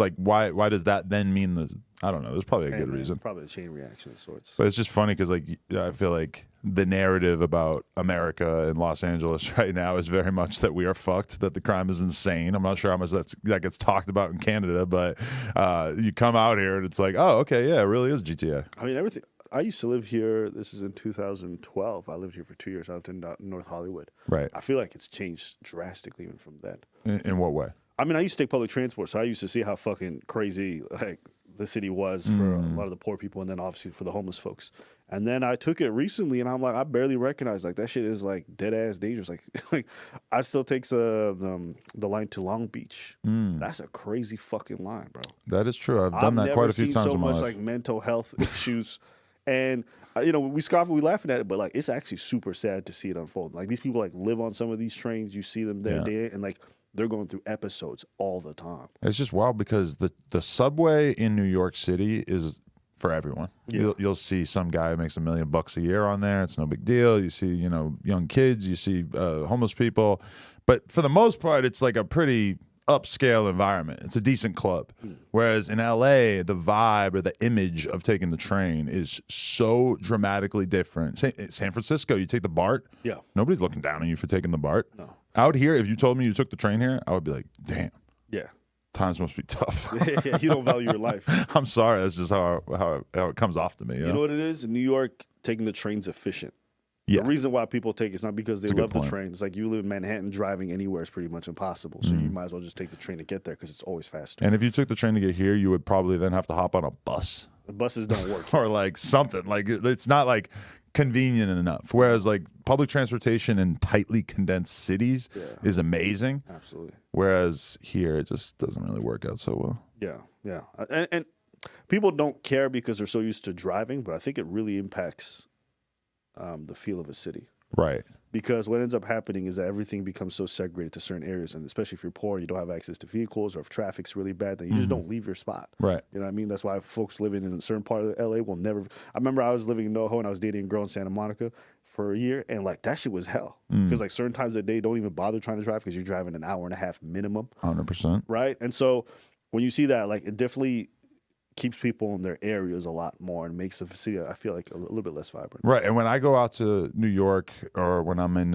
like why does that then mean I don't know. There's probably a good reason. It's probably a chain reaction of sorts. But it's just funny because like I feel like the narrative about America and Los Angeles right now is very much that we are fucked, that the crime is insane. I'm not sure how much that gets talked about in Canada, but you come out here and it's like, oh, okay, yeah, it really is GTA. I mean, everything. I used to live here. This is in 2012. I lived here for 2 years out in North Hollywood. Right. I feel like it's changed drastically even from then. In what way? I mean, I used to take public transport, so I used to see how fucking crazy like the city was for a lot of the poor people, and then obviously for the homeless folks. And then I took it recently, and I'm like, I barely recognize like that shit is like dead ass dangerous. Like I still take the line to Long Beach. That's a crazy fucking line, bro. That is true. I've done that quite a few times so in my much life. like mental health issues, and you know, we scoff and we laughing at it, but like it's actually super sad to see it unfold. Like these people like live on some of these trains. You see them day, and like they're going through episodes all the time. It's just wild because the subway in New York City is for everyone. Yeah. You'll see some guy who makes $1 million a year on there. It's no big deal. You see, young kids. You see homeless people, but for the most part, it's like a pretty upscale environment. It's a decent club. Whereas in LA, the vibe or the image of taking the train is so dramatically different. San Francisco, you take the BART. Yeah. Nobody's looking down on you for taking the BART. No. Out here, if you told me you took the train here, I would be like, damn. Yeah. Times must be tough. Yeah, you don't value your life. I'm sorry. That's just how it comes off to me. You know what it is? In New York, taking the train's efficient. Yeah. The reason why people take it's not because they That's a love good the point. train. It's like you live in Manhattan, driving anywhere is pretty much impossible. So you might as well just take the train to get there because it's always faster. And if you took the train to get here, you would probably then have to hop on a bus The buses don't work. or like something. Like it's not like convenient enough. Whereas like public transportation in tightly condensed cities is amazing. Absolutely. Whereas here, it just doesn't really work out so well. Yeah. And people don't care because they're so used to driving, but I think it really impacts the feel of a city. Right. Because what ends up happening is that everything becomes so segregated to certain areas, and especially if you're poor, you don't have access to vehicles, or if traffic's really bad, then you just don't leave your spot. Right. You know what I mean? That's why folks living in a certain part of LA will never. I remember I was living in NoHo and I was dating a girl in Santa Monica for a year, and like that shit was hell. Because like certain times of the day, don't even bother trying to drive because you're driving an hour and a half minimum. 100%. Right. And so when you see that, like it definitely keeps people in their areas a lot more and makes the city, I feel like, a little bit less vibrant. Right. And when I go out to New York or when I'm in,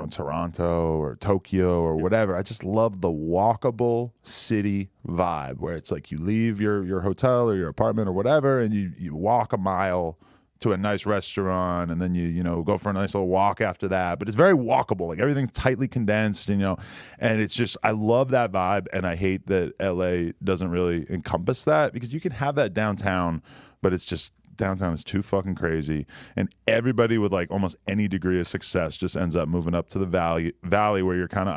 Toronto or Tokyo or whatever, I just love the walkable city vibe where it's like you leave your hotel or your apartment or whatever and you walk a mile to a nice restaurant and then you go for a nice little walk after that. But it's very walkable. Like everything's tightly condensed, and it's just, I love that vibe. And I hate that LA doesn't really encompass that because you can have that downtown, but it's just, downtown is too fucking crazy. And everybody with like almost any degree of success just ends up moving up to the valley where you're kind of